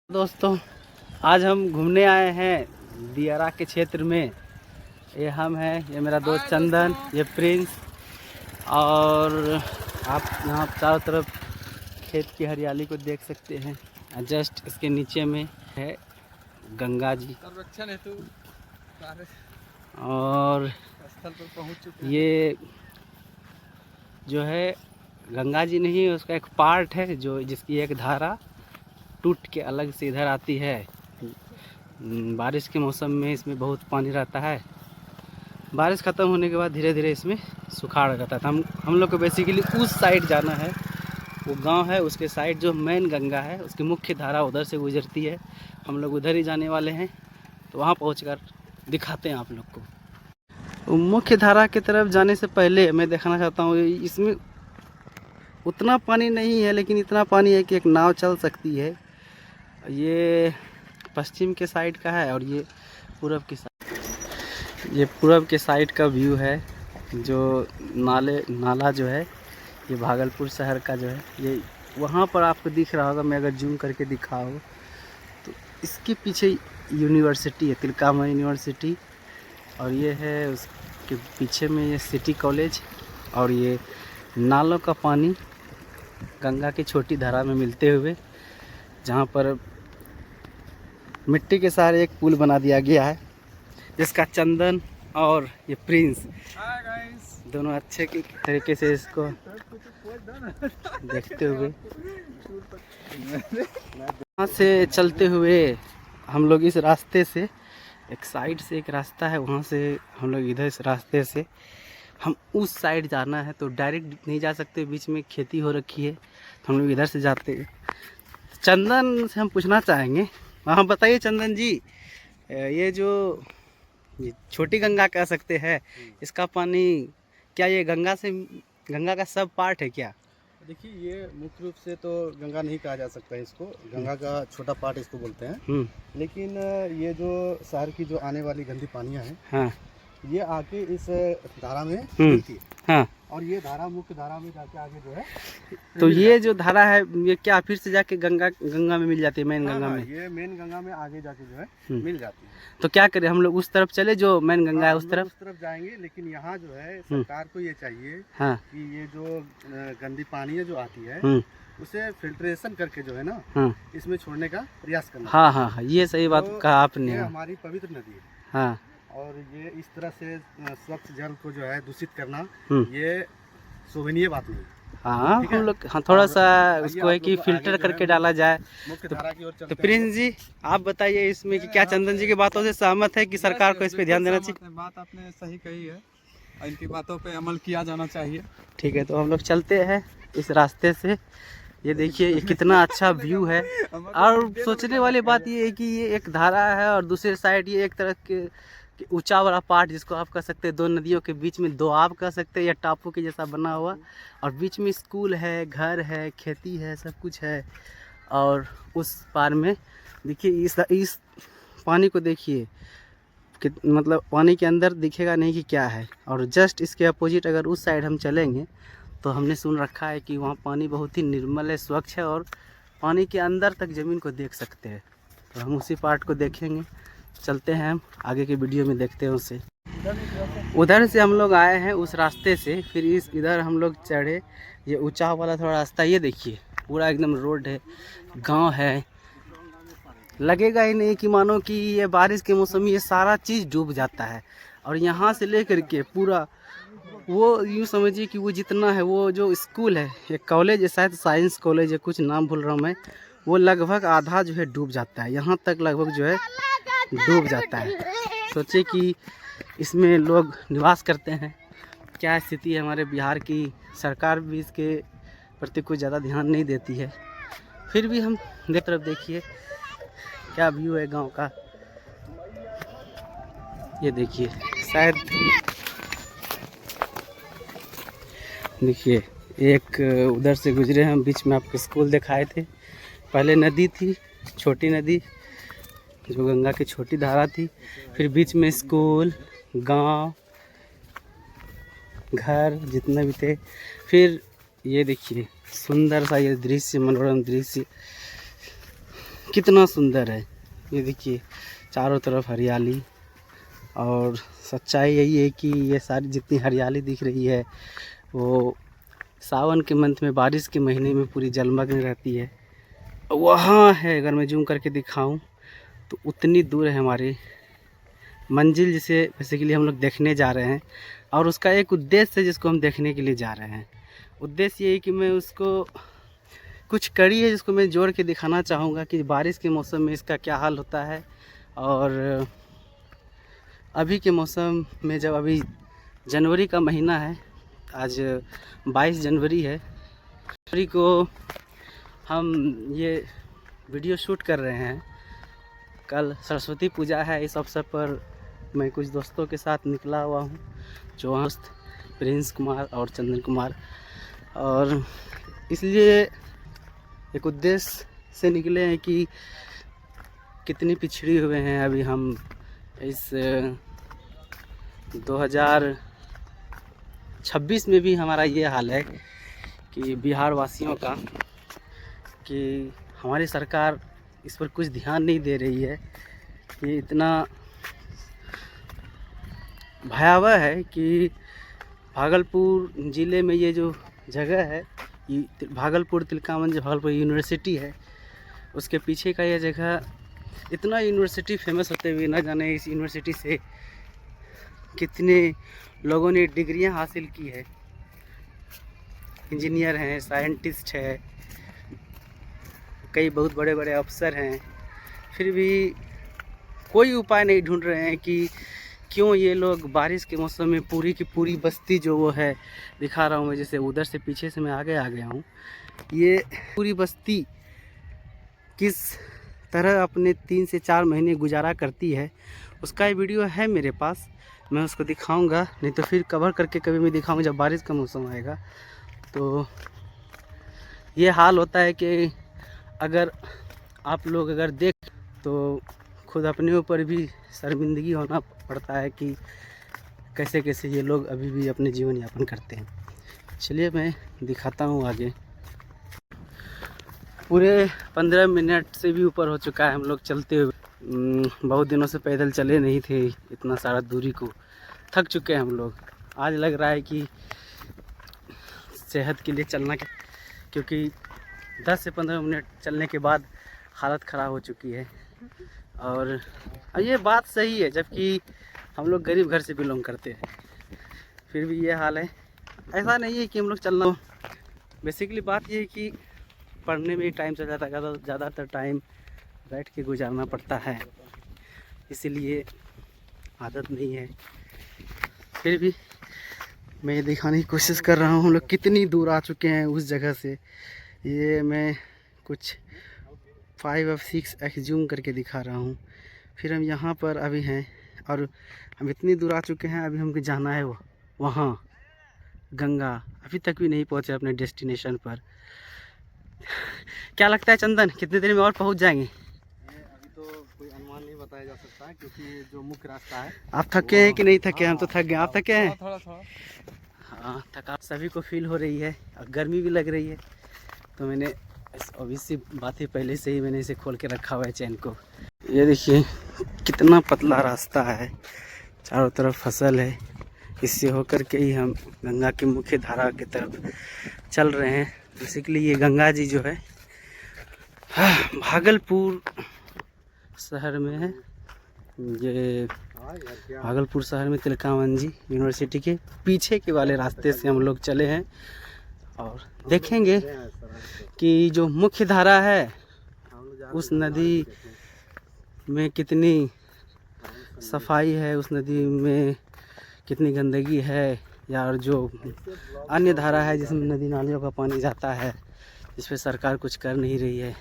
दोस्तों, आज हम घूमने आए हैं दियारा के क्षेत्र में। ये हम हैं, ये मेरा दोस्त चंदन, ये प्रिंस। और आप यहाँ चारों तरफ खेत की हरियाली को देख सकते हैं। जस्ट इसके नीचे में है गंगा जी संरक्षण हेतु और स्थल पर पहुंच चुके हैं। ये जो है गंगा जी नहीं, उसका एक पार्ट है जो जिसकी एक धारा टूट के अलग से इधर आती है। बारिश के मौसम में इसमें बहुत पानी रहता है। बारिश ख़त्म होने के बाद धीरे धीरे इसमें सुखाड़ रहता था। हम लोग को बेसिकली उस साइड जाना है। वो गांव है, उसके साइड जो मेन गंगा है उसकी मुख्य धारा उधर से गुजरती है। हम लोग उधर ही जाने वाले हैं, तो वहाँ पहुँचकर दिखाते हैं आप लोग को। मुख्य धारा की तरफ जाने से पहले मैं दिखाना चाहता हूँ, इसमें उतना पानी नहीं है लेकिन इतना पानी है कि एक नाव चल सकती है। ये पश्चिम के साइड का है और ये पूरब की साइड, ये पूरब के साइड का व्यू है। जो नाला जो है ये भागलपुर शहर का जो है, ये वहाँ पर आपको दिख रहा होगा। मैं अगर जूम करके दिखाऊँ तो इसके पीछे यूनिवर्सिटी है, तिलकामा यूनिवर्सिटी। और ये है उसके पीछे में ये सिटी कॉलेज। और ये नालों का पानी गंगा की छोटी धारा में मिलते हुए, जहाँ पर मिट्टी के सहारे एक पुल बना दिया गया है, जिसका चंदन और ये प्रिंस दोनों अच्छे तरीके से इसको देखते हुए वहाँ से चलते हुए हम लोग इस रास्ते से, एक साइड से एक रास्ता है, वहाँ से हम लोग इधर इस रास्ते से हम उस साइड जाना है। तो डायरेक्ट नहीं जा सकते, बीच में खेती हो रखी है, तो हम लोग इधर से जाते हैं। चंदन से हम पूछना चाहेंगे, हाँ बताइए चंदन जी, ये जो छोटी गंगा कह सकते हैं, इसका पानी क्या ये गंगा का सब पार्ट है क्या? देखिए, ये मुख्य रूप से तो गंगा नहीं कहा जा सकता है इसको, गंगा का छोटा पार्ट इसको बोलते हैं। लेकिन ये जो शहर की जो आने वाली गंदी पानियाँ हैं, हाँ, ये आके इस धारा में मिलती है। हाँ, और ये धारा मुख्य धारा में जाके आगे जो है, तो ये जो धारा है ये क्या फिर से जाके गंगा में मिल जाती है, मेन गंगा में? ये मेन गंगा में आगे जाके जो है मिल जाती है। तो क्या करें, हम लोग उस तरफ चले जो मेन गंगा है उस तरफ जाएंगे। लेकिन यहाँ जो है सरकार को ये चाहिए कि ये जो गंदी पानी है जो आती है उसे फिल्ट्रेशन करके जो है ना इसमें छोड़ने का प्रयास करना। हाँ हाँ हाँ, ये सही बात कहा आपने। ये हमारी पवित्र नदी है। हाँ, और ये इस तरह से स्वच्छ जल को जो है दूषित करना ये शोभनीय बात नहीं। हाँ, हम लोग थोड़ा सा उसको है कि फिल्टर करके डाला जाए। मुख्य धारा की ओर चलते तो प्रिंस जी आप बताइए इसमें कि क्या चंदन जी की बातों से सहमत है कि सरकार को इस पे ध्यान देना चाहिए? बात आपने सही कही है, इनकी बातों पे अमल किया जाना चाहिए। ठीक है, तो हम लोग चलते हैं इस रास्ते से। ये देखिए ये कितना अच्छा व्यू है। और सोचने वाली बात ये है कि ये एक धारा है और दूसरे साइड ये एक तरह के ऊंचा वाला पार्ट, जिसको आप कह सकते हैं दो नदियों के बीच में दो आप कह सकते हैं, या टापू के जैसा बना हुआ। और बीच में स्कूल है, घर है, खेती है, सब कुछ है। और उस पार में देखिए इस पानी को देखिए कि मतलब पानी के अंदर दिखेगा नहीं कि क्या है। और जस्ट इसके अपोजिट अगर उस साइड हम चलेंगे तो हमने सुन रखा है कि वहाँ पानी बहुत ही निर्मल है, स्वच्छ है, और पानी के अंदर तक ज़मीन को देख सकते हैं। तो हम उसी पार्ट को देखेंगे। चलते हैं, हम आगे के वीडियो में देखते हैं उसे। उधर से हम लोग आए हैं उस रास्ते से, फिर इधर हम लोग चढ़े। ये ऊंचा वाला थोड़ा रास्ता, ये देखिए पूरा एकदम रोड है, गांव है। लगेगा ही नहीं कि मानो कि ये बारिश के मौसम में ये सारा चीज़ डूब जाता है। और यहाँ से लेकर के पूरा वो यूँ समझिए कि वो जितना है, वो जो स्कूल है, ये कॉलेज है, शायद साइंस कॉलेज है, कुछ नाम भूल रहा हूँ मैं, वो लगभग आधा जो है डूब जाता है। यहाँ तक लगभग जो है डूब जाता है। सोचिए कि इसमें लोग निवास करते हैं, क्या स्थिति है हमारे बिहार की। सरकार भी इसके प्रति कुछ ज़्यादा ध्यान नहीं देती है। फिर भी हम तरफ देखिए क्या व्यू है गांव का। ये देखिए, शायद देखिए एक उधर से गुजरे हम, बीच में आपको स्कूल दिखाए थे। पहले नदी थी, छोटी नदी जो गंगा की छोटी धारा थी, फिर बीच में स्कूल, गांव, घर जितने भी थे। फिर ये देखिए सुंदर सा ये दृश्य, मनोरम दृश्य, कितना सुंदर है। ये देखिए चारों तरफ हरियाली, और सच्चाई यही है कि ये सारी जितनी हरियाली दिख रही है वो सावन के मंथ में, बारिश के महीने में पूरी जलमग्न रहती है। वहाँ है, अगर मैं जूम करके दिखाऊं तो उतनी दूर है हमारी मंजिल, जिसे बेसिकली हम लोग देखने जा रहे हैं। और उसका एक उद्देश्य है जिसको हम देखने के लिए जा रहे हैं। उद्देश्य ये है कि मैं उसको कुछ कड़ी है जिसको मैं जोड़ के दिखाना चाहूँगा कि बारिश के मौसम में इसका क्या हाल होता है, और अभी के मौसम में जब अभी जनवरी का महीना है, आज 22 जनवरी है, जनवरी को हम ये वीडियो शूट कर रहे हैं। कल सरस्वती पूजा है, इस अवसर पर मैं कुछ दोस्तों के साथ निकला हुआ हूँ, जो दोस्त प्रिंस कुमार और चंदन कुमार, और इसलिए एक उद्देश्य से निकले हैं कि कितनी पिछड़ी हुए हैं अभी हम इस 2026 में भी हमारा ये हाल है कि बिहार वासियों का, कि हमारी सरकार इस पर कुछ ध्यान नहीं दे रही है। ये इतना भयावह है कि भागलपुर ज़िले में ये जो जगह है, ये भागलपुर तिलकामंज जो भागलपुर यूनिवर्सिटी है, उसके पीछे का ये जगह इतना यूनिवर्सिटी फेमस होते हुए ना जाने इस यूनिवर्सिटी से कितने लोगों ने डिग्रियां हासिल की है, इंजीनियर हैं, साइंटिस्ट है, कई बहुत बड़े बड़े अफसर हैं, फिर भी कोई उपाय नहीं ढूंढ रहे हैं कि क्यों ये लोग बारिश के मौसम में पूरी की पूरी बस्ती जो वो है, दिखा रहा हूँ मैं, जैसे उधर से पीछे से मैं आगे आ गया हूँ, ये पूरी बस्ती किस तरह अपने 3 से 4 महीने गुजारा करती है, उसका ये वीडियो है मेरे पास, मैं उसको दिखाऊंगा। नहीं तो फिर कवर करके कभी मैं दिखाऊंगा जब बारिश का मौसम आएगा। तो ये हाल होता है कि अगर आप लोग अगर देख तो खुद अपने ऊपर भी शर्मिंदगी होना पड़ता है कि कैसे कैसे ये लोग अभी भी अपने जीवन यापन करते हैं। चलिए मैं दिखाता हूँ आगे। पूरे 15 मिनट से भी ऊपर हो चुका है हम लोग चलते हुए। बहुत दिनों से पैदल चले नहीं थे, इतना सारा दूरी को थक चुके हैं हम लोग। आज लग रहा है कि सेहत के लिए चलना, क्योंकि 10 से 15 मिनट चलने के बाद हालत ख़राब हो चुकी है। और ये बात सही है, जबकि हम लोग गरीब घर से बिलोंग करते हैं, फिर भी ये हाल है। ऐसा नहीं है कि हम लोग चलना, बेसिकली बात ये है कि पढ़ने में टाइम चल जाता है, ज़्यादातर टाइम बैठ के गुजारना पड़ता है, इसीलिए आदत नहीं है। फिर भी मैं ये दिखाने की कोशिश कर रहा हूँ हम लोग कितनी दूर आ चुके हैं उस जगह से। ये मैं कुछ 5 और 6 जूम करके दिखा रहा हूँ। फिर हम यहाँ पर अभी हैं और हम इतनी दूर आ चुके हैं, अभी हमको जाना है वहाँ गंगा। अभी तक भी नहीं पहुँचे अपने डेस्टिनेशन पर। क्या लगता है चंदन, कितनी देर में और पहुँच जाएंगे? अभी तो कोई अनुमान नहीं बताया जा सकता है, क्योंकि जो मुख्य रास्ता है। आप थके हैं कि नहीं थके? हम तो थक गए। आप थके हैं? थोड़ा। हाँ, थकान सभी को फील हो रही है और गर्मी भी लग रही है, तो मैंने ऑब्वियसली बात है, पहले से ही मैंने इसे खोल के रखा हुआ है चैन को। ये देखिए कितना पतला रास्ता है, चारों तरफ फसल है, इससे होकर के ही हम गंगा की मुख्य धारा की तरफ चल रहे हैं। बेसिकली ये गंगा जी जो है भागलपुर शहर में है। ये भागलपुर शहर में तिलकामंजी यूनिवर्सिटी के पीछे के वाले रास्ते से हम लोग चले हैं, और देखेंगे कि जो मुख्य धारा है उस नदी में कितनी सफाई है, उस नदी में कितनी गंदगी है, या जो अन्य धारा है जिसमें नदी नालियों का पानी जाता है, जिस पे सरकार कुछ कर नहीं रही है,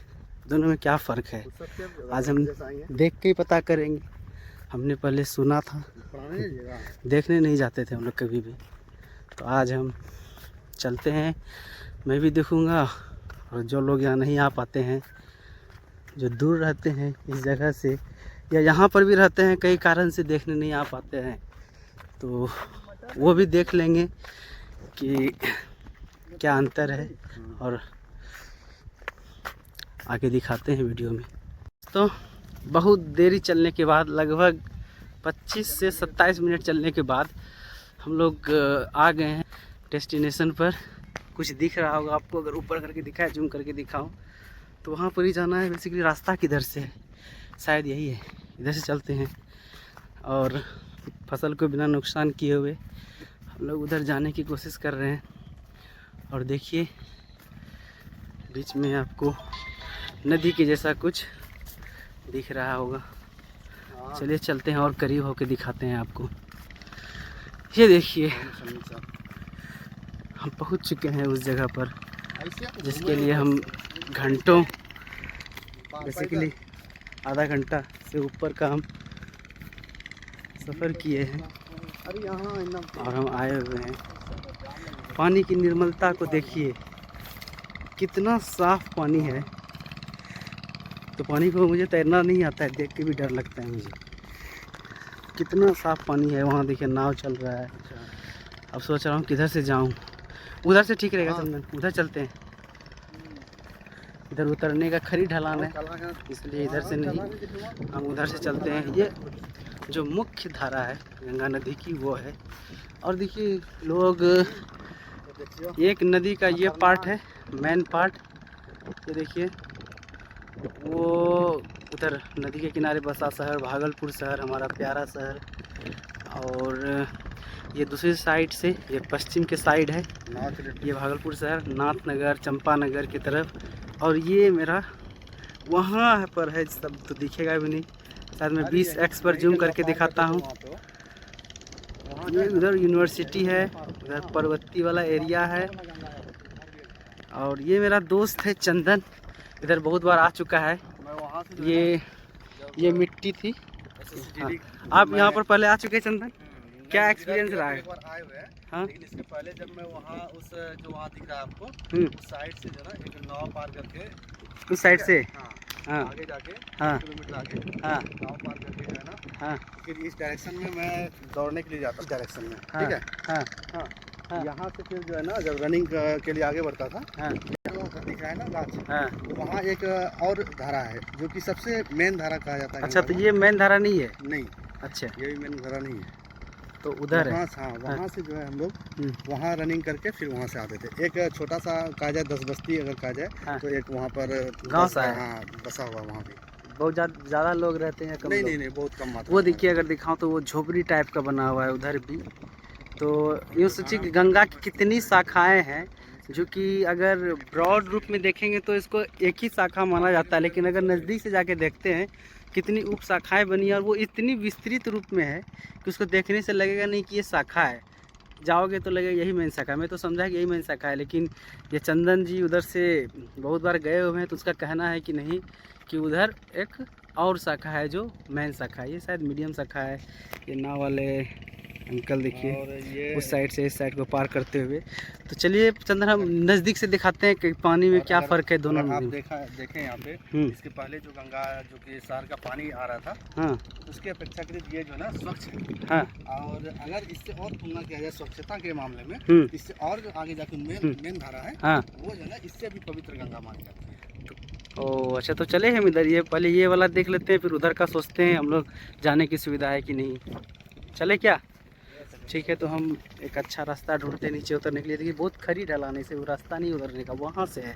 दोनों में क्या फ़र्क है आज हम देख के ही पता करेंगे। हमने पहले सुना था, देखने नहीं जाते थे हम लोग कभी भी, तो आज हम चलते हैं, मैं भी देखूँगा। और जो लोग यहाँ नहीं आ पाते हैं, जो दूर रहते हैं इस जगह से, या यहाँ पर भी रहते हैं कई कारण से देखने नहीं आ पाते हैं, तो वो भी देख लेंगे कि क्या अंतर है, और आगे दिखाते हैं वीडियो में। दोस्तों, बहुत देरी चलने के बाद, लगभग 25 से 27 मिनट चलने के बाद हम लोग आ गए हैं डेस्टिनेशन पर। कुछ दिख रहा होगा आपको, अगर ऊपर करके दिखाए, जूम करके दिखाऊं तो वहाँ पर ही जाना है। बेसिकली रास्ता किधर से है, शायद यही है, इधर से चलते हैं और फसल को बिना नुकसान किए हुए हम लोग उधर जाने की कोशिश कर रहे हैं। और देखिए बीच में आपको नदी के जैसा कुछ दिख रहा होगा। चलिए चलते हैं और करीब होके दिखाते हैं आपको। ये देखिए हम पहुंच चुके हैं उस जगह पर जिसके लिए हम घंटों, बेसिकली आधा घंटा से ऊपर का हम सफ़र किए हैं और हम आए हुए हैं। पानी की निर्मलता को देखिए, कितना साफ पानी है। तो पानी को मुझे तैरना नहीं आता है, देख के भी डर लगता है मुझे। कितना साफ पानी है। वहाँ देखिए नाव चल रहा है। अब सोच रहा हूँ किधर से जाऊँ। उधर से ठीक रहेगा चंदन, उधर चलते हैं। इधर उतरने का खरी ढलान है, इसलिए इधर से नहीं, हम उधर से चलते हैं। ये जो मुख्य धारा है गंगा नदी की वो है। और देखिए लोग, एक नदी का ये पार्ट है मेन पार्ट, ये देखिए वो उधर नदी के किनारे बसा शहर भागलपुर शहर, हमारा प्यारा शहर। और ये दूसरी साइड से, ये पश्चिम के साइड है, ये भागलपुर शहर, नाथनगर, चंपानगर की तरफ। और ये मेरा वहाँ पर है, सब तो दिखेगा भी नहीं, शायद मैं 20x पर जूम करके दिखाता हूँ। ये उधर यूनिवर्सिटी है, उधर पर्वती वाला एरिया है। और ये मेरा दोस्त है चंदन, इधर बहुत बार आ चुका है। ये मिट्टी थी। हाँ। आप यहाँ पर पहले आ चुके हैं चंदन, क्या एक्सपीरियंस रहा है? हाँ, लेकिन इसके पहले जब मैं वहाँ उस जो वहाँ दिख रहा है आपको, उस साइड से जो ना एक नाव पार करके, उस साइड से हाँ आगे जाके, हाँ किलोमीटर आगे, हाँ नाव पार करके जो है ना, हाँ फिर इस डायरेक्शन में मैं दौड़ने के लिए जाता हूँ, डायरेक्शन में, हाँ, ठीक है। हाँ हाँ, यहाँ से फिर जो है ना, जब रनिंग के लिए आगे बढ़ता था, हाँ, तो दिख रहा है ना गाछ, हाँ। तो वहाँ एक और धारा है जो कि सबसे मेन धारा कहा जाता है। अच्छा, तो ये मेन धारा नहीं है? नहीं, अच्छा, ये भी मेन धारा नहीं है, तो उधर है। हाँ, वहाँ से जो है हम लोग वहाँ रनिंग करके फिर वहाँ से आते थे। एक छोटा सा कहा जाए 10 बस्ती अगर कहा जाए, हाँ। तो एक वहाँ पर गाँव सा है। हाँ, बसा हुआ वहाँ भी। बहुत ज़्यादा लोग रहते हैं? कम लोग? नहीं, बहुत कम मात्रा। वो देखिए, अगर दिखाऊं तो वो झोपड़ी टाइप का बना हुआ है उधर भी। तो यूँ सोचिए कि गंगा की कितनी शाखाएं हैं, जो कि अगर ब्रॉड रूप में देखेंगे तो इसको एक ही शाखा माना जाता है, लेकिन अगर नज़दीक से जाके देखते हैं कितनी उप शाखाएँ बनी है, और वो इतनी विस्तृत रूप में है कि उसको देखने से लगेगा नहीं कि ये शाखा है। जाओगे तो लगेगा यही मेन शाखा है। मैं तो समझा कि यही मेन शाखा है, लेकिन ये चंदन जी उधर से बहुत बार गए हुए हैं, तो उसका कहना है कि नहीं, कि उधर एक और शाखा है जो मेन शाखा है। ये शायद मीडियम शाखा है। ये नाव वाले अंकल देखिए उस साइड से इस साइड को पार करते हुए। तो चलिए चंदन, हम नज़दीक से दिखाते हैं कि पानी में क्या फ़र्क है दोनों में। आप देखें यहाँ पे, इसके पहले जो गंगा जो कि शहर का पानी आ रहा था, हाँ, उसके अपेक्षाकृत ये जो है ना स्वच्छ है। हाँ, और अगर इससे और तुलना किया जाए स्वच्छता के मामले में, इससे और जो आगे जाके मेन धारा है, हाँ, वो जो है ना इससे भी पवित्र गंगा मानी जाती है। ओह अच्छा, तो चले हम इधर, ये पहले ये वाला देख लेते हैं, फिर उधर का सोचते हैं हम लोग जाने की सुविधा है कि नहीं। चले क्या? ठीक है, तो हम एक अच्छा रास्ता ढूंढते नीचे उतरने के लिए। देखिए बहुत खरी ढलाने से, वो रास्ता नहीं उतरने का, वहाँ से है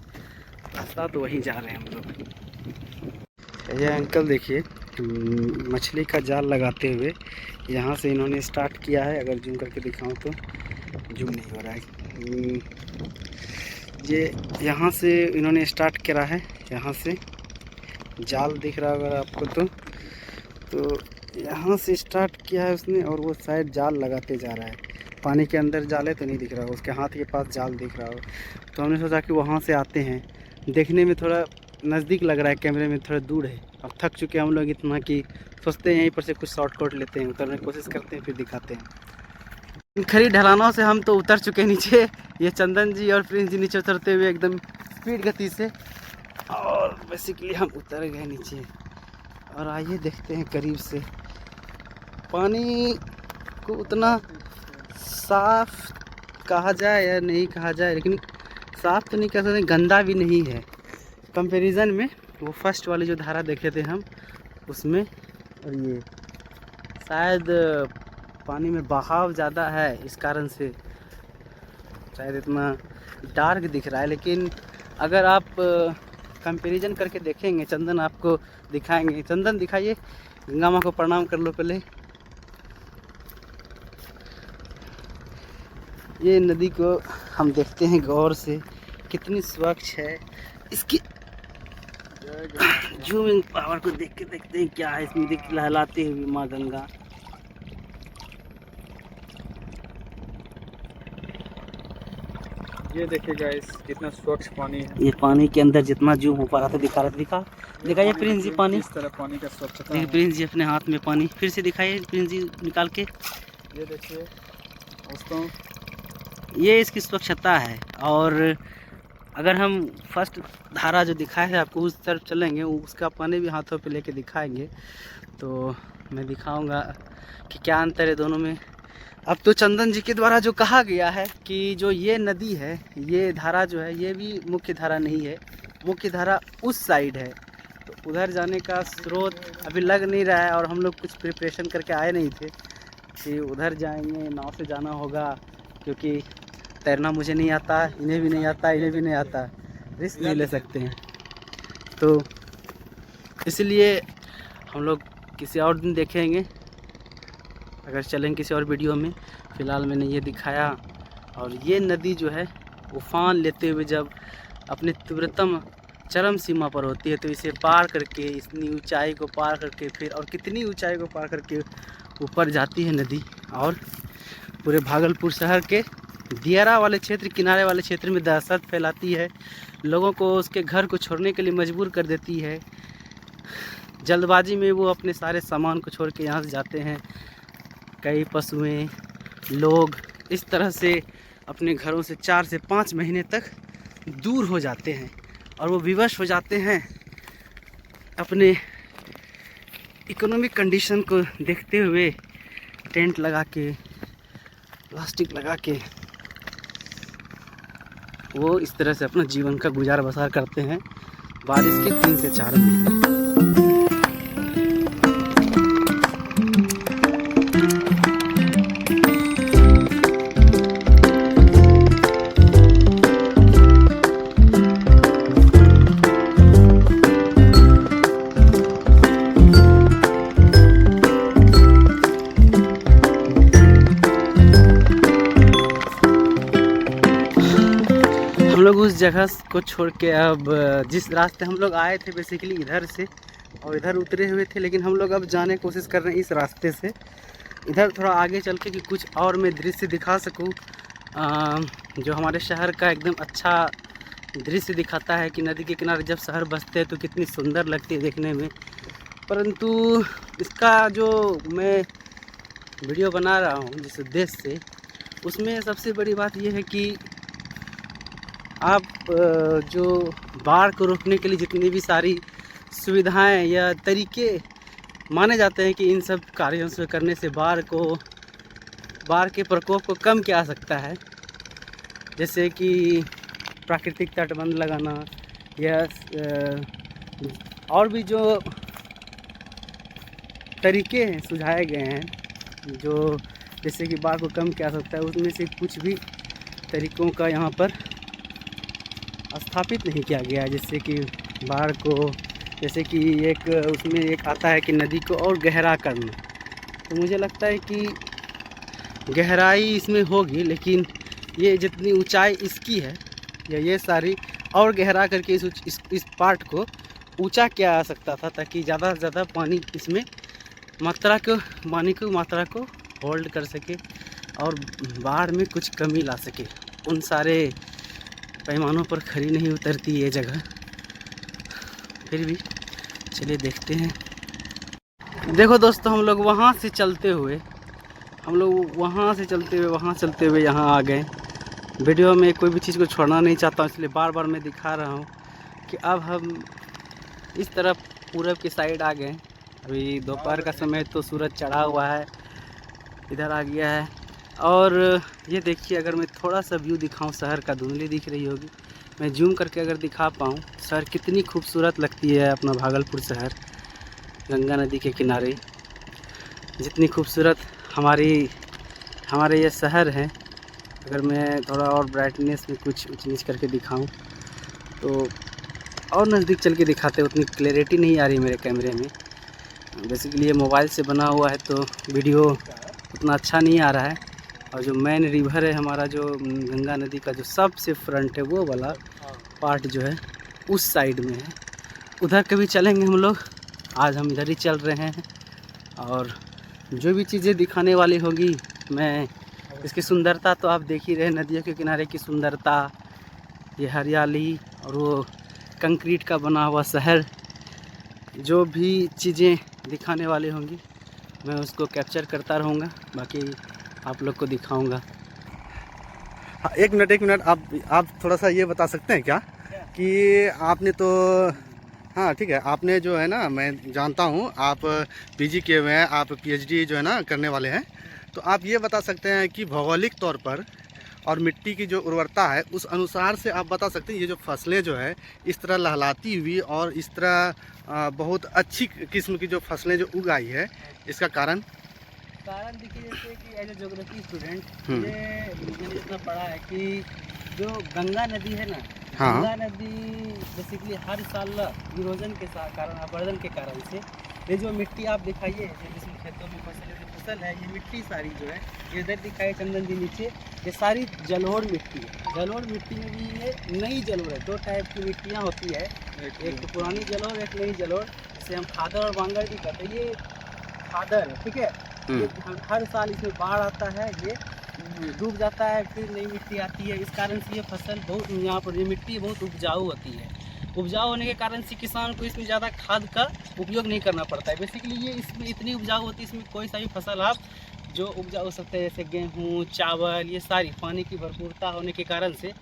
रास्ता, तो वहीं जा रहे हैं हम लोग। ये अंकल देखिए मछली का जाल लगाते हुए यहाँ से इन्होंने स्टार्ट किया है। अगर जूम करके दिखाऊँ तो जूम नहीं हो रहा है। ये यहाँ से इन्होंने स्टार्ट करा है, यहाँ से जाल दिख रहा होगा आपको, तो यहाँ से स्टार्ट किया है उसने, और वो शायद जाल लगाते जा रहा है। पानी के अंदर जाल है तो नहीं दिख रहा, उसके हाथ के पास जाल दिख रहा हो। तो हमने सोचा कि वहाँ से आते हैं। देखने में थोड़ा नज़दीक लग रहा है, कैमरे में थोड़ा दूर है। अब थक चुके हैं हम लोग इतना कि सोचते हैं यहीं पर से कुछ शॉर्टकट लेते हैं, उतरने की कोशिश करते हैं, फिर दिखाते हैं। खरी ढलानों से हम तो उतर चुके हैं नीचे। ये चंदन जी और प्रिंस जी नीचे उतरते हुए एकदम स्पीड गति से, और बेसिकली हम उतर गए नीचे। और आइए देखते हैं करीब से। पानी को उतना साफ कहा जाए या नहीं कहा जाए, लेकिन साफ तो नहीं कह सकते, गंदा भी नहीं है। कंपैरिजन में वो फर्स्ट वाली जो धारा देखे थे हम उसमें, और ये शायद पानी में बहाव ज़्यादा है इस कारण से शायद इतना डार्क दिख रहा है। लेकिन अगर आप कंपैरिजन करके देखेंगे, चंदन आपको दिखाएंगे। चंदन दिखाइए, गंगा माँ को प्रणाम कर लो पहले। ये नदी को हम देखते हैं गौर से, कितनी स्वच्छ है। इसकी जूमिंग पावर को देख के देखते हैं क्या है इसमें, देख लहलाते हुए माँ गंगा। ये देखिए गाइस कितना स्वच्छ पानी है। ये पानी के अंदर जितना जूम हो पा रहा था दिखा रहा था। दिखाइए प्रिंस जी पानी, इस तरह पानी का स्वच्छता देखिए प्रिंस जी अपने हाथ में पानी, फिर से दिखाइए प्रिंस जी निकाल के। ये देखिए दोस्तों, ये इसकी स्वच्छता है। और अगर हम फर्स्ट धारा जो दिखाए है आपको उस तरफ चलेंगे, उसका पानी भी हाथों पे लेके दिखाएंगे तो मैं दिखाऊंगा कि क्या अंतर है दोनों में। अब तो चंदन जी के द्वारा जो कहा गया है कि जो ये नदी है, ये धारा जो है ये भी मुख्य धारा नहीं है, मुख्य धारा उस साइड है। तो उधर जाने का स्रोत अभी लग नहीं रहा है और हम लोग कुछ प्रिपरेशन करके आए नहीं थे कि उधर जाएंगे, नाव से जाना होगा, क्योंकि तैरना मुझे नहीं आता, इन्हें भी नहीं आता, इन्हें भी नहीं आता, रिस्क नहीं ले सकते हैं। तो इसलिए हम लोग किसी और दिन देखेंगे, अगर चलेंगे किसी और वीडियो में। फ़िलहाल मैंने ये दिखाया। और ये नदी जो है उफान लेते हुए जब अपने तीव्रतम चरम सीमा पर होती है तो इसे पार करके, इतनी ऊंचाई को पार करके फिर और कितनी ऊंचाई को पार करके ऊपर जाती है नदी और पूरे भागलपुर शहर के दियारा वाले क्षेत्र, किनारे वाले क्षेत्र में दहशत फैलाती है, लोगों को उसके घर को छोड़ने के लिए मजबूर कर देती है। जल्दबाजी में वो अपने सारे सामान को छोड़ के यहाँ से जाते हैं। कई पशुएं, लोग इस तरह से अपने घरों से 4 से 5 महीने तक दूर हो जाते हैं और वो विवश हो जाते हैं अपने इकोनॉमिक कंडीशन को देखते हुए, टेंट लगा के, प्लास्टिक लगा के वो इस तरह से अपना जीवन का गुजार बसर करते हैं बारिश के 3 से 4 महीने। हम लोग उस जगह को छोड़ के अब जिस रास्ते हम लोग आए थे बेसिकली इधर से और इधर उतरे हुए थे, लेकिन हम लोग अब जाने की कोशिश कर रहे हैं इस रास्ते से, इधर थोड़ा आगे चल के कि कुछ और मैं दृश्य दिखा सकूं जो हमारे शहर का एकदम अच्छा दृश्य दिखाता है कि नदी के किनारे जब शहर बसते हैं तो कितनी सुंदर लगती है देखने में। परंतु इसका जो मैं वीडियो बना रहा हूँ जिस उद्देश्य से, उसमें सबसे बड़ी बात यह है कि आप जो बाढ़ को रोकने के लिए जितनी भी सारी सुविधाएं या तरीके माने जाते हैं कि इन सब कार्यों से करने से बाढ़ के प्रकोप को कम किया जा सकता है, जैसे कि प्राकृतिक तटबंध लगाना या और भी जो तरीके हैं सुझाए गए हैं जो जैसे कि बाढ़ को कम किया जा सकता है, उसमें से कुछ भी तरीकों का यहाँ पर स्थापित नहीं किया गया है। जैसे कि बाढ़ को, जैसे कि एक उसमें एक आता है कि नदी को और गहरा करना, तो मुझे लगता है कि गहराई इसमें होगी, लेकिन ये जितनी ऊंचाई इसकी है या ये सारी और गहरा करके इस पार्ट को ऊंचा किया जा सकता था ताकि ज़्यादा से ज़्यादा पानी इसमें मात्रा को होल्ड कर सके और बाढ़ में कुछ कमी ला सके। उन सारे पैमानों पर खरी नहीं उतरती ये जगह, फिर भी चलिए देखते हैं। देखो दोस्तों, हम लोग वहाँ से चलते हुए वहाँ चलते हुए यहाँ आ गए। वीडियो में कोई भी चीज़ को छोड़ना नहीं चाहता हूँ, इसलिए बार बार मैं दिखा रहा हूँ कि अब हम इस तरफ पूरब की साइड आ गए। अभी दोपहर का समय तो सूरज चढ़ा हुआ है, इधर आ गया है। और ये देखिए, अगर मैं थोड़ा सा व्यू दिखाऊं शहर का, धुंधली दिख रही होगी, मैं जूम करके अगर दिखा पाऊँ, शहर कितनी खूबसूरत लगती है अपना भागलपुर शहर गंगा नदी के किनारे। जितनी खूबसूरत हमारे ये शहर हैं, अगर मैं थोड़ा और ब्राइटनेस में कुछ ऊंच नीच करके दिखाऊं तो और नज़दीक चल के दिखाते, उतनी क्लैरिटी नहीं आ रही मेरे कैमरे में। बेसिकली ये मोबाइल से बना हुआ है तो वीडियो उतना अच्छा नहीं आ रहा है। और जो मेन रिवर है हमारा, जो गंगा नदी का जो सबसे फ्रंट है, वो वाला पार्ट जो है उस साइड में है। उधर कभी चलेंगे हम लोग, आज हम इधर ही चल रहे हैं। और जो भी चीज़ें दिखाने वाली होगी, मैं इसकी सुंदरता तो आप देख ही रहे, नदियों के किनारे की सुंदरता, ये हरियाली और वो कंक्रीट का बना हुआ शहर, जो भी चीज़ें दिखाने वाली होंगी मैं उसको कैप्चर करता रहूँगा, बाकी आप लोग को दिखाऊंगा। हाँ, एक मिनट आप थोड़ा सा ये बता सकते हैं क्या कि आपने तो, हाँ ठीक है, आपने जो है ना, मैं जानता हूँ आप पीजी किए हुए हैं, आप पीएचडी जो है ना करने वाले हैं, तो आप ये बता सकते हैं कि भौगोलिक तौर पर और मिट्टी की जो उर्वरता है उस अनुसार से आप बता सकते हैं ये जो फसलें जो है इस तरह लहलाती हुई और इस तरह बहुत अच्छी किस्म की जो फसलें जो उगाई है, इसका कारण देखिए, जैसे कि एज ए ज्योग्राफी स्टूडेंट मैंने इतना पढ़ा है कि जो गंगा नदी है ना, हाँ, गंगा नदी बेसिकली हर साल इरोजन के कारण, अपरदन के कारण से ये जो मिट्टी आप दिखाइए, जिसमें खेतों में फसल है, ये मिट्टी सारी जो है, ये इधर दिखाई चंदन जी नीचे, ये सारी जलोढ़ मिट्टी है। जलोढ़ मिट्टी में भी ये नई जलोढ़ है, दो टाइप की मिट्टियाँ होती है, एक तो पुरानी जलोढ़, एक नई जलोढ़, जिसे हम खादर और बांगर भी कहते हैं। ये खादर है, ठीक है, ये हर साल इसमें बाढ़ आता है, ये डूब जाता है, फिर नई मिट्टी आती है। इस कारण से ये फसल बहुत, यहाँ पर ये मिट्टी बहुत उपजाऊ होती है। उपजाऊ होने के कारण से किसान को इसमें ज़्यादा खाद का उपयोग नहीं करना पड़ता है। बेसिकली ये इसमें इतनी उपजाऊ होती है, इसमें कोई सा भी फसल आप जो उपजा हो सकते हैं, जैसे गेहूँ, चावल, ये सारी पानी की भरपूरता होने के कारण से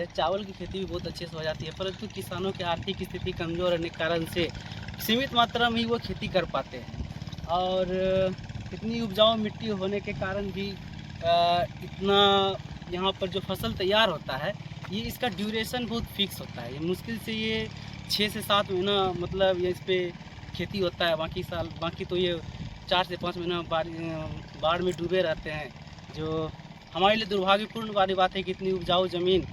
चावल की खेती भी बहुत अच्छे से हो जाती है। परंतु किसानों की आर्थिक स्थिति कमज़ोर होने के कारण से सीमित मात्रा में ही वो खेती कर पाते हैं, और इतनी उपजाऊ मिट्टी होने के कारण भी इतना यहाँ पर जो फसल तैयार होता है, ये इसका ड्यूरेशन बहुत फिक्स होता है। ये मुश्किल से ये 6 से 7 महीना मतलब ये इस पर खेती होता है। बाकी तो ये 4 से 5 महीना बाढ़ में डूबे रहते हैं, जो हमारे लिए दुर्भाग्यपूर्ण वाली बात है कि इतनी उपजाऊ ज़मीन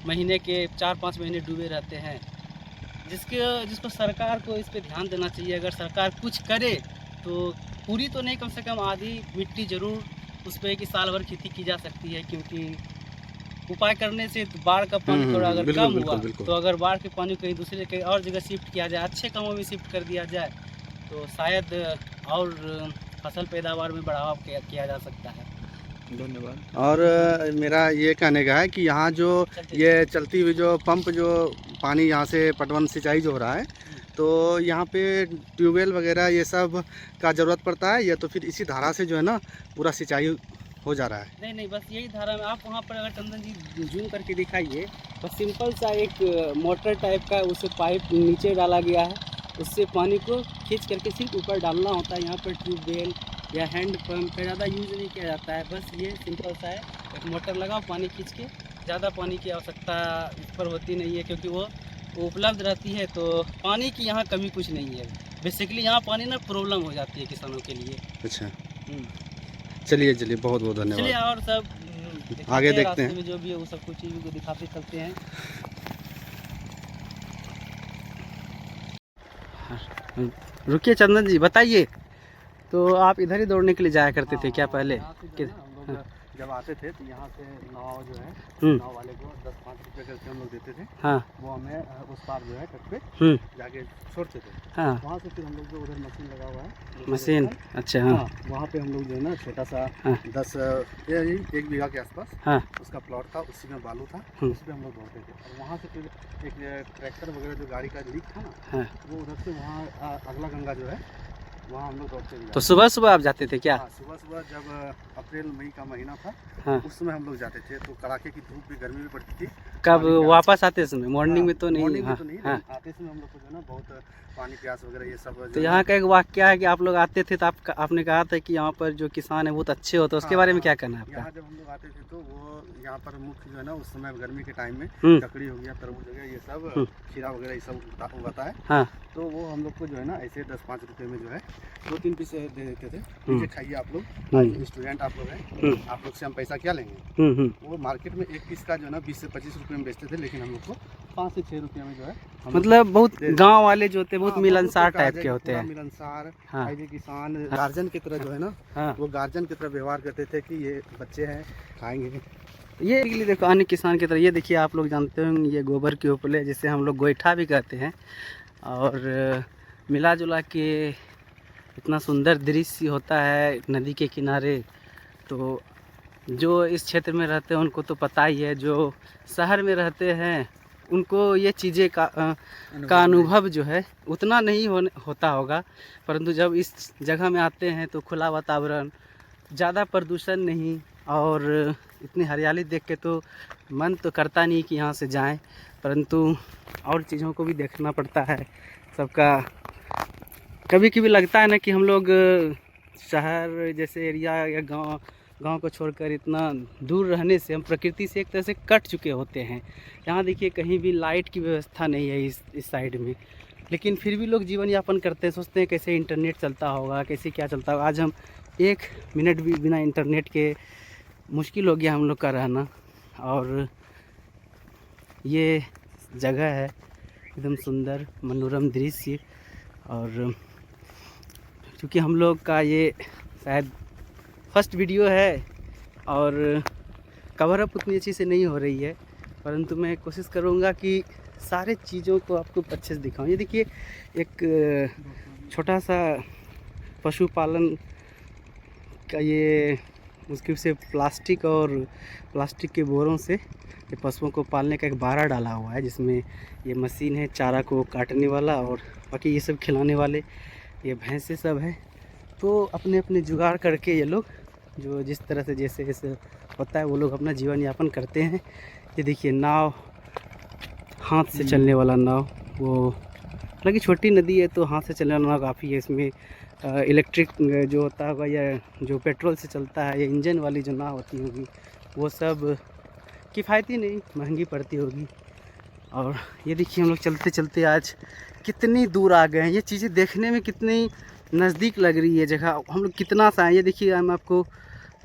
महीने के 4-5 महीने डूबे रहते हैं, जिसको सरकार को इस पर ध्यान देना चाहिए। अगर सरकार कुछ करे तो पूरी तो नहीं, कम से कम आधी मिट्टी ज़रूर उस पर कि साल भर खेती की जा सकती है, क्योंकि उपाय करने से बाढ़ का पानी थोड़ा अगर कम हुआ तो अगर बाढ़ के पानी कहीं दूसरे कहीं और जगह शिफ्ट किया जाए, अच्छे कामों में शिफ्ट कर दिया जाए, तो शायद और फसल पैदावार में बढ़ावा किया जा सकता है। धन्यवाद। और मेरा ये कहने का है कि यहाँ जो ये चलती हुई जो पंप, जो पानी यहाँ से पटवन सिंचाई जो हो रहा है, तो यहाँ पे ट्यूबवेल वगैरह ये सब का ज़रूरत पड़ता है, या तो फिर इसी धारा से जो है ना पूरा सिंचाई हो जा रहा है? नहीं, बस यही धारा में। आप वहाँ पर अगर चंदन जी जूम करके दिखाइए, बस सिंपल सा एक मोटर टाइप का उसे पाइप नीचे डाला गया है, उससे पानी को खींच करके सिर्फ ऊपर डालना होता है। यहाँ पर ट्यूबवेल या हैंड पंप का ज़्यादा यूज़ नहीं किया जाता है, बस ये सिंपल सा है, एक मोटर लगाओ, पानी खींच के, ज़्यादा पानी की आवश्यकता इस पर होती नहीं है, क्योंकि वो उपलब्ध रहती है, तो पानी की यहाँ कमी कुछ नहीं है। बेसिकली यहाँ पानी ना प्रॉब्लम हो जाती है किसानों के लिए। अच्छा, चलिए बहुत बहुत धन्यवाद। चलिए और सब आगे देखते हैं, में जो भी है वो सब कुछ चीज़ों को दिखाते चलते हैं। रुकिए चंदन जी, बताइए, तो आप इधर ही दौड़ने के लिए जाया करते थे क्या पहले? जब आते थे तो यहाँ से नाव जो है, नाव वाले को 10-5 रुपये करके हम लोग देते थे। हाँ, वो हमें उस पार जो है तट पे जाके छोड़ते थे। हाँ, वहाँ से फिर हम लोग जो उधर मशीन लगा हुआ है, मशीन, अच्छा, हाँ, वहाँ पे हम लोग जो है ना छोटा सा 1 बीघा के आसपास, हाँ, उसका प्लॉट था, उसी में बालू था, उस पर हम लोग दौड़ते थे। और वहाँ से फिर एक ट्रैक्टर वगैरह जो गाड़ी का लीक था ना, वो उधर से वहाँ अगला गंगा जो है वहाँ हम लोग दौड़ते थे। तो सुबह आप जाते थे क्या? हाँ, सुबह जब अप्रैल मई का महीना था, हाँ, उस समय हम लोग जाते थे। तो कड़ाके की धूप भी, गर्मी भी पड़ती थी। कब वापस आते समय? मॉर्निंग में तो नहीं, मॉर्निंग में तो नहीं, आते समय हम लोग को जो है ना बहुत पानी प्यास वगैरह ये सब। तो यहाँ का एक वाक्य है कि आप लोग आते थे तो आपने कहा था कि यहाँ पर जो किसान है बहुत अच्छे होते हैं, उसके बारे में क्या कहना है आपका? यहाँ जब हम लोग आते थे तो वो यहाँ पर मुख्य जो है ना उस समय गर्मी के टाइम में ककड़ी हो गया, तरबूज हो गया, ये सब खीरा वगैरह ये सब उगाता है। हाँ। तो वो हम लोग को जो है ना ऐसे 10-5 रुपए में जो है 2-3 पीस दे देते थे। ये खाइए आप लोग, स्टूडेंट आप लोग हैं, आप लोग से हम पैसा क्या लेंगे। वो मार्केट में एक पीस का जो है ना 20 से 25 रुपए में बेचते थे, लेकिन हम लोग को 5 से 6 रुपये में जो है, मतलब बहुत गांव वाले जो होते हैं बहुत मिलनसार टाइप के होते हैं, मिलनसार। किसान गार्जियन की तरह जो है ना, वो गार्जियन की तरह व्यवहार करते थे कि ये बच्चे हैं खाएंगे। ये देखो अन्य किसान की तरह, ये देखिए आप लोग जानते होंगे ये गोबर के उपले जिसे हम लोग गोईठा भी कहते हैं। और मिला जुला के इतना सुंदर दृश्य होता है नदी के किनारे। तो जो इस क्षेत्र में रहते हैं उनको तो पता ही है, जो शहर में रहते हैं उनको ये चीज़ें का अनुभव जो है उतना नहीं होता होगा। परंतु जब इस जगह में आते हैं तो खुला वातावरण, ज़्यादा प्रदूषण नहीं, और इतनी हरियाली देख के तो मन तो करता नहीं कि यहाँ से जाएं, परंतु और चीज़ों को भी देखना पड़ता है सबका। कभी कभी लगता है ना कि हम लोग शहर जैसे एरिया या गांव को छोड़कर इतना दूर रहने से हम प्रकृति से एक तरह से कट चुके होते हैं। यहाँ देखिए कहीं भी लाइट की व्यवस्था नहीं है इस साइड में, लेकिन फिर भी लोग जीवन यापन करते हैं, सोचते हैं कैसे इंटरनेट चलता होगा, कैसे क्या चलता होगा। आज हम 1 मिनट भी बिना इंटरनेट के मुश्किल हो गया हम लोग का रहना। और ये जगह है एकदम सुंदर मनोरम दृश्य। और क्योंकि हम लोग का ये शायद फर्स्ट वीडियो है और कवर अप उतनी अच्छी से नहीं हो रही है, परंतु मैं कोशिश करूँगा कि सारे चीज़ों को आपको अच्छे से दिखाऊँ। ये देखिए एक छोटा सा पशुपालन का ये उसके से प्लास्टिक के बोरों से ये पशुओं को पालने का एक बाड़ा डाला हुआ है, जिसमें ये मशीन है चारा को काटने वाला और बाकी ये सब खिलाने वाले ये भैंसे सब है। तो अपने अपने जुगाड़ करके ये लोग जो जिस तरह से जैसे होता है वो लोग अपना जीवन यापन करते हैं। ये देखिए नाव, हाथ से चलने वाला नाव, वो हालांकि छोटी नदी है तो हाथ से चलने वाला नाव काफ़ी है। इसमें इलेक्ट्रिक जो होता होगा या जो पेट्रोल से चलता है या इंजन वाली जो नाव होती होगी वो सब किफ़ायती नहीं, महंगी पड़ती होगी। और ये देखिए हम लोग चलते चलते आज कितनी दूर आ गए हैं। ये चीज़ें देखने में कितनी नज़दीक लग रही है जगह, हम लोग कितना सा है। ये देखिए हम आपको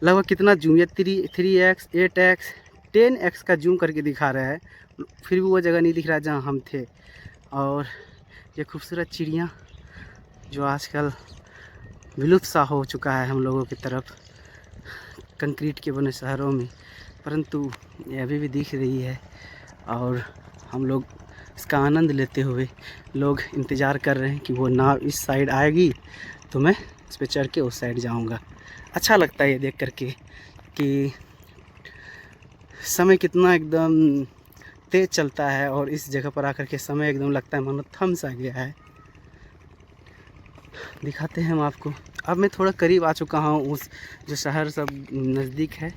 लगभग कितना जूम, ये 3x 8x 10x का जूम करके दिखा रहा है, फिर भी वो जगह नहीं दिख रहा जहाँ हम थे। और ये खूबसूरत चिड़ियाँ जो आजकल विलुप्त सा हो चुका है हम लोगों की तरफ कंक्रीट के बने शहरों में, परंतु ये अभी भी दिख रही है। और हम लोग इसका आनंद लेते हुए लोग इंतज़ार कर रहे हैं कि वो नाव इस साइड आएगी तो मैं इस पर चढ़ के उस साइड जाऊंगा। अच्छा लगता है ये देख करके कि समय कितना एकदम तेज़ चलता है, और इस जगह पर आकर के समय एकदम लगता है मानो थम सा गया है। दिखाते हैं हम आपको। अब मैं थोड़ा करीब आ चुका हूँ, उस जो शहर सब नज़दीक है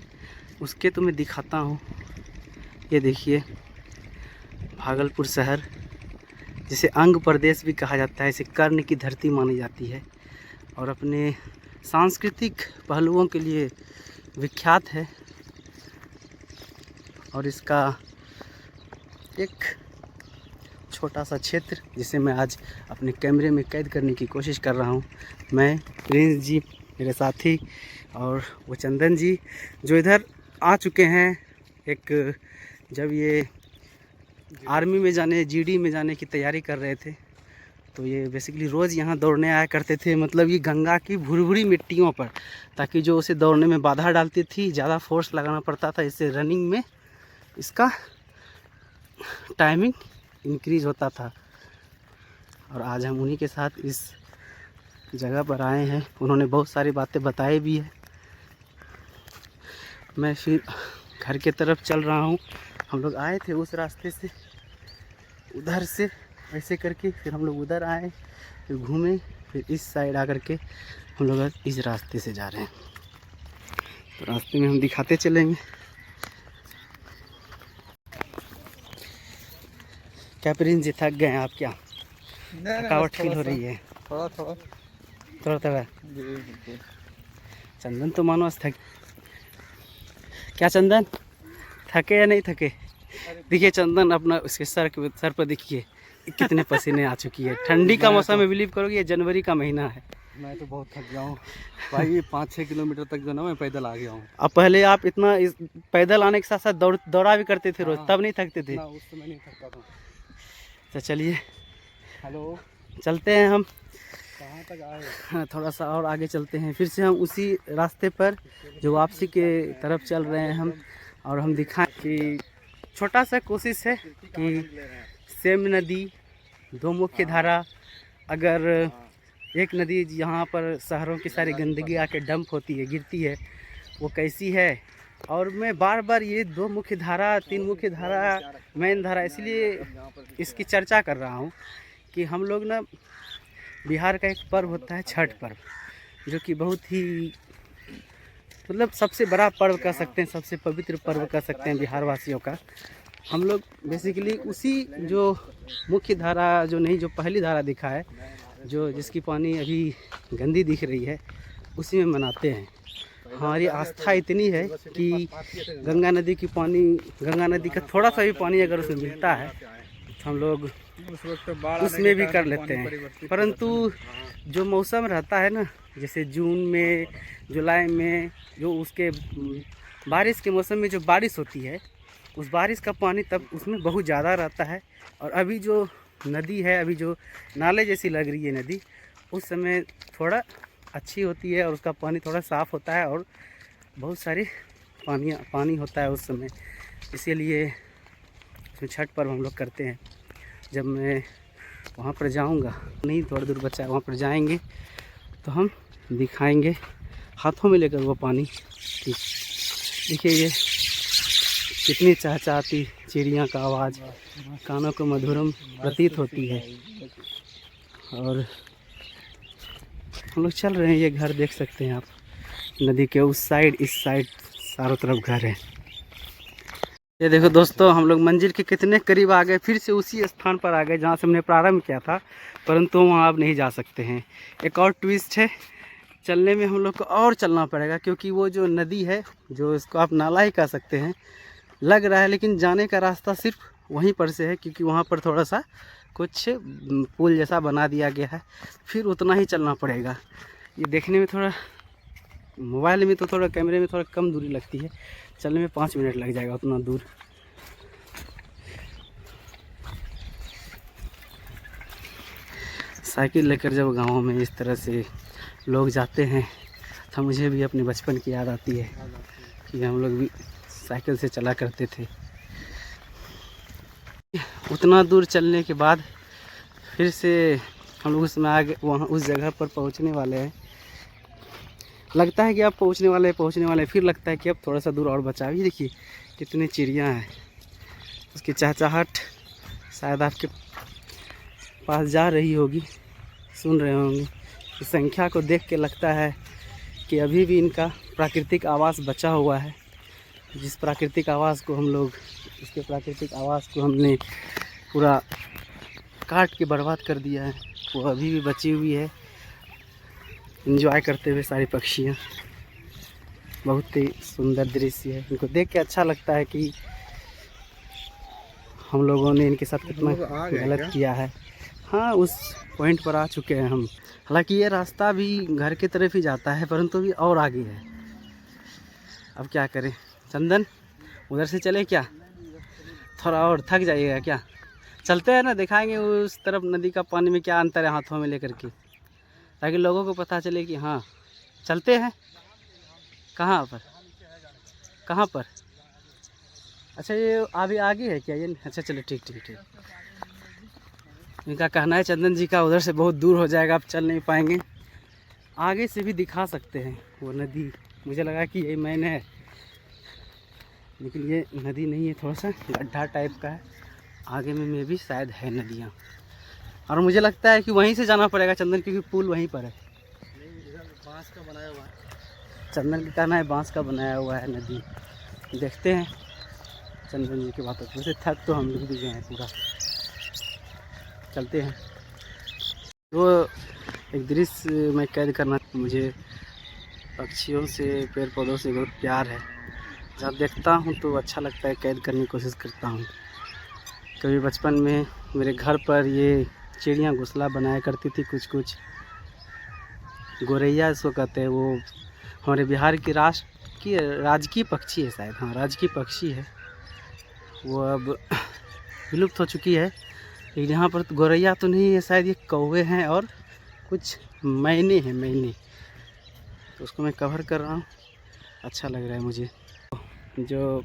उसके तो मैं दिखाता हूँ। ये देखिए भागलपुर शहर, जिसे अंग प्रदेश भी कहा जाता है, इसे कर्ण की धरती मानी जाती है और अपने सांस्कृतिक पहलुओं के लिए विख्यात है। और इसका एक छोटा सा क्षेत्र जिसे मैं आज अपने कैमरे में कैद करने की कोशिश कर रहा हूँ, मैं, प्रिंस जी, मेरे साथी और वो चंदन जी जो इधर आ चुके हैं। एक जब ये आर्मी में जाने, जीडी में जाने की तैयारी कर रहे थे तो ये बेसिकली रोज़ यहाँ दौड़ने आया करते थे, मतलब ये गंगा की भुरभुरी मिट्टियों पर, ताकि जो उसे दौड़ने में बाधा डालती थी, ज़्यादा फोर्स लगाना पड़ता था, इससे रनिंग में इसका टाइमिंग इंक्रीज होता था। और आज हम उन्हीं के साथ इस जगह पर आए हैं, उन्होंने बहुत सारी बातें बताई भी है। मैं फिर घर के तरफ चल रहा हूँ। हम लोग आए थे उस रास्ते से, उधर से ऐसे करके, फिर हम लोग उधर आए, फिर घूमे, फिर इस साइड आकर के हम लोग इस रास्ते से जा रहे हैं। तो रास्ते में हम दिखाते चलेंगे। क्या प्रिंस जी थक गए हैं आप क्या? थकावट फील हो रही है? थोड़ा थोड़ा थोड़ा। चंदन तो मानो आज थक, क्या चंदन थके या नहीं थके? देखिए चंदन अपना उसके सर पर देखिए कितने पसीने आ चुकी है। ठंडी का मौसम है, बिलीव करोगे ये जनवरी का महीना है। मैं तो बहुत थक गया हूँ भाई, 5-6 किलोमीटर तक जो ना मैं पैदल आ गया हूँ। अब पहले आप इतना पैदल आने के साथ साथ दौड़ा भी करते थे रोज, तब नहीं थकते थे? ना, उस समय नहीं थकता था। तो चलिए हेलो, चलते हैं हम। कहाँ तक आए? हाँ, थोड़ा सा और आगे चलते हैं, फिर से हम उसी रास्ते पर जो वापसी के तरफ चल रहे हैं हम। और हम दिखाएं कि छोटा सा कोशिश है कि सेम नदी, दो मुख्य धारा, अगर एक नदी यहाँ पर शहरों की सारी गंदगी आके डंप होती है, गिरती है, वो कैसी है। और मैं बार बार ये दो मुख्य धारा, तीन मुख्य धारा, मेन धारा इसलिए इसकी चर्चा कर रहा हूँ कि हम लोग ना, बिहार का एक पर्व होता है छठ पर्व, जो कि बहुत ही मतलब सबसे बड़ा पर्व कह सकते हैं, सबसे पवित्र पर्व कह सकते हैं बिहार वासियों का। हम लोग बेसिकली उसी जो मुख्य धारा, जो नहीं, जो पहली धारा दिखा है, जो जिसकी पानी अभी गंदी दिख रही है, उसी में मनाते हैं। हमारी आस्था इतनी है कि गंगा नदी की पानी, गंगा नदी का थोड़ा सा भी पानी अगर उसमें मिलता है तो हम लोग उसमें भी कर लेते हैं। परंतु जो मौसम रहता है ना, जैसे जून में, जुलाई में, जो उसके बारिश के मौसम में जो बारिश होती है, उस बारिश का पानी तब उसमें बहुत ज़्यादा रहता है। और अभी जो नदी है, अभी जो नाले जैसी लग रही है नदी, उस समय थोड़ा अच्छी होती है और उसका पानी थोड़ा साफ़ होता है और बहुत सारे पानी होता है उस समय। इसीलिए उसमें छठ पर्व हम लोग करते हैं। जब मैं वहाँ पर जाऊँगा, नहीं थोड़ा दूर बचा है, वहाँ पर जाएंगे तो हम दिखाएंगे हाथों में लेकर वो पानी। देखिए ये कितनी चहचहाती चिड़िया का आवाज़ कानों को मधुरम प्रतीत होती है। और हम लोग चल रहे हैं, ये घर देख सकते हैं आप, नदी के उस साइड इस साइड चारों तरफ घर है। ये देखो दोस्तों, हम लोग मंजिल के कितने करीब आ गए, फिर से उसी स्थान पर आ गए जहाँ से हमने प्रारंभ किया था, परंतु वहाँ अब नहीं जा सकते हैं। एक और ट्विस्ट है, चलने में हम लोग को और चलना पड़ेगा, क्योंकि वो जो नदी है, जो इसको आप नाला ही कह सकते हैं लग रहा है, लेकिन जाने का रास्ता सिर्फ वहीं पर से है, क्योंकि वहाँ पर थोड़ा सा कुछ पुल जैसा बना दिया गया है, फिर उतना ही चलना पड़ेगा। ये देखने में थोड़ा, मोबाइल में तो थोड़ा, कैमरे में थोड़ा कम दूरी लगती है, चलने में 5 मिनट लग जाएगा उतना दूर। साइकिल लेकर जब गाँव में इस तरह से लोग जाते हैं तो मुझे भी अपने बचपन की याद आती है कि हम लोग भी साइकिल से चला करते थे। उतना दूर चलने के बाद फिर से हम लोग उसमें आगे, वहाँ उस जगह पर पहुँचने वाले हैं। लगता है कि अब पहुँचने वाले, फिर लगता है कि अब थोड़ा सा दूर और बचा। भी देखिए कितनी चिड़ियाँ हैं, उसकी चहचहाट शायद आपके पास जा रही होगी, सुन रहे होंगे। इस संख्या को देख के लगता है कि अभी भी इनका प्राकृतिक आवास बचा हुआ है। जिस प्राकृतिक आवास को हम लोग, इसके प्राकृतिक आवास को हमने पूरा काट के बर्बाद कर दिया है, वो अभी भी बची हुई है, एंजॉय करते हुए सारी पक्षियाँ। बहुत ही सुंदर दृश्य है, इनको देख के अच्छा लगता है कि हम लोगों ने इनके साथ कितना गलत किया है। हाँ, उस पॉइंट पर आ चुके हैं हम। हालांकि ये रास्ता भी घर की तरफ ही जाता है, परंतु भी और आगे है। अब क्या करें चंदन, उधर से चले क्या? थोड़ा और थक जाइएगा क्या? चलते हैं ना, दिखाएंगे उस तरफ नदी का पानी में क्या अंतर है हाथों में लेकर के, ताकि लोगों को पता चले कि हाँ चलते हैं। कहाँ पर? अच्छा ये अभी आगे है क्या ये? अच्छा चलो ठीक। इनका कहना है चंदन जी का उधर से बहुत दूर हो जाएगा, आप चल नहीं पाएंगे। आगे से भी दिखा सकते हैं वो नदी। मुझे लगा कि यही मेन है, लेकिन ये नदी नहीं है, थोड़ा सा गड्ढा टाइप का है। आगे में भी शायद है नदियाँ, और मुझे लगता है कि वहीं से जाना पड़ेगा चंदन, क्योंकि पुल वहीं पर है। बांस का बनाया हुआ है, चंदन का कहना है बांस का बनाया हुआ है नदी। देखते हैं चंदन जी की बातों से। थक तो हम लोग भी गए हैं पूरा, चलते हैं। वो एक दृश्य मैं कैद करना, मुझे पक्षियों से पेड़ पौधों से बहुत प्यार है। जब देखता हूँ तो अच्छा लगता है, कैद करने की कोशिश करता हूँ। कभी बचपन में मेरे घर पर ये चिड़ियाँ घोंसला बनाया करती थी, कुछ कुछ गोरैया इसको कहते हैं। वो हमारे बिहार की राजकीय पक्षी है शायद, हाँ राजकीय पक्षी है। वो अब विलुप्त हो चुकी है, लेकिन यहाँ पर तो गोरैया तो नहीं है शायद, ये कौवे हैं और कुछ मैने हैं, मैने। तो उसको मैं कवर कर रहा हूँ, अच्छा लग रहा है मुझे। जो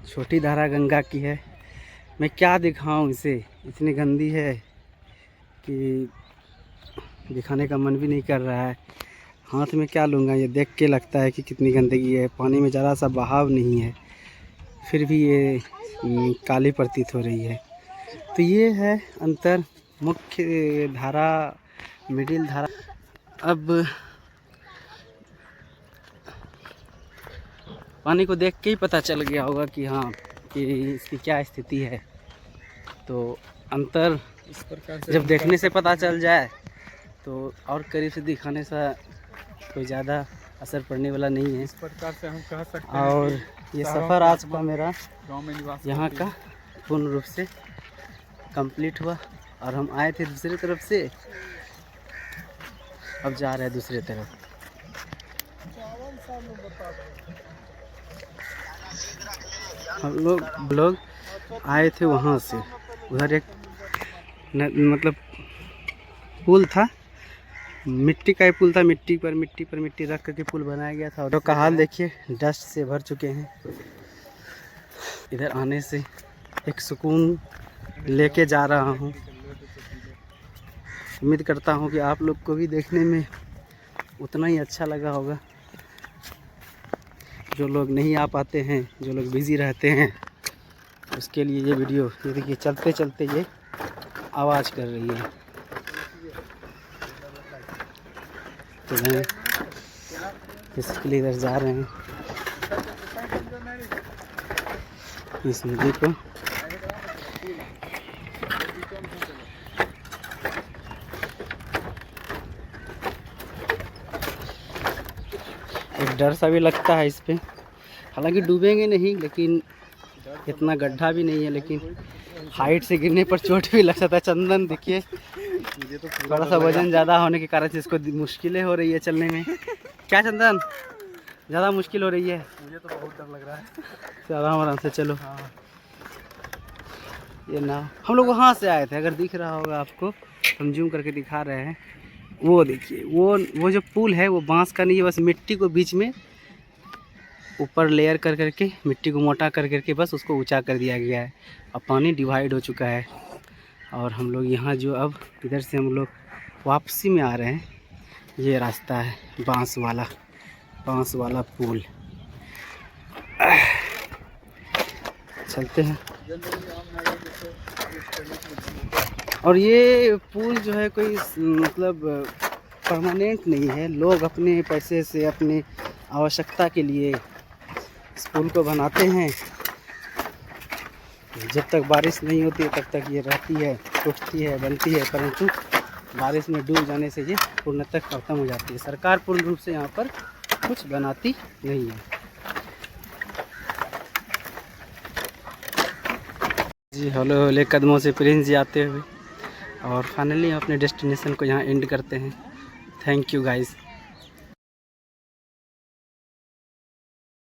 छोटी धारा गंगा की है, मैं क्या दिखाऊं इसे, इतनी गंदी है कि दिखाने का मन भी नहीं कर रहा है। हाथ में क्या लूँगा, ये देख के लगता है कि कितनी गंदगी है। पानी में ज़रा सा बहाव नहीं है, फिर भी ये काली प्रतीत हो रही है। तो ये है अंतर, मुख्य धारा, मिडिल धारा। अब पानी को देख के ही पता चल गया होगा कि हाँ कि इसकी क्या स्थिति है। तो अंतर इस प्रकार से जब देखने से पता चल जाए तो और करीब से दिखाने से कोई ज़्यादा असर पड़ने वाला नहीं है। इस प्रकार से हम कह सकते हैं। और ये सफ़र आज का मेरा गांव में निवास यहाँ का पूर्ण रूप से कंप्लीट हुआ। और हम आए थे दूसरी तरफ से, अब जा रहे हैं दूसरी तरफ। हम लोग आए थे वहाँ से, उधर एक मतलब पुल था, मिट्टी का ही पुल था। मिट्टी पर मिट्टी रख करके पुल बनाया गया था। और का हाल देखिए, डस्ट से भर चुके हैं। इधर आने से एक सुकून लेके जा रहा हूँ। उम्मीद करता हूँ कि आप लोग को भी देखने में उतना ही अच्छा लगा होगा। जो लोग नहीं आ पाते हैं, जो लोग बिज़ी रहते हैं, उसके लिए ये वीडियो, ये देखिए चलते चलते ये आवाज़ कर रही है। तो मैं इसके लिए इधर जा रहे हैं, इस नदी को। एक डर सा भी लगता है इस पे, हालांकि डूबेंगे नहीं, लेकिन इतना गड्ढा भी नहीं है, लेकिन हाइट से गिरने पर चोट भी लग सकता है। चंदन देखिए, थोड़ा सा वजन ज़्यादा होने के कारण से इसको मुश्किलें हो रही है चलने में। क्या चंदन, ज़्यादा मुश्किल हो रही है? मुझे तो बहुत डर लग रहा है। तो आराम से चलो। हाँ। ये नाव हम लोग वहाँ से आए थे, अगर दिख रहा होगा आपको, हम जूम करके दिखा रहे हैं। वो देखिए, वो जो पुल है वो बांस का नहीं है, बस मिट्टी को बीच में ऊपर लेयर कर करके, मिट्टी को मोटा कर करके बस उसको ऊंचा कर दिया गया है। अब पानी डिवाइड हो चुका है और हम लोग यहाँ जो अब इधर से हम लोग वापसी में आ रहे हैं, ये रास्ता है बांस वाला पुल। चलते हैं। और ये पुल जो है कोई मतलब परमानेंट नहीं है। लोग अपने पैसे से, अपनी आवश्यकता के लिए इस पुल को बनाते हैं। जब तक बारिश नहीं होती तब तक ये रहती है, टूटती है, बनती है, परंतु बारिश में डूब जाने से ये पूर्णतः खत्म हो जाती है। सरकार पूर्ण रूप से यहाँ पर कुछ बनाती नहीं है। जी हौले हौले कदमों से प्रिंस जी आते हुए, और फाइनली अपने डेस्टिनेशन को यहाँ एंड करते हैं। Thank you guys.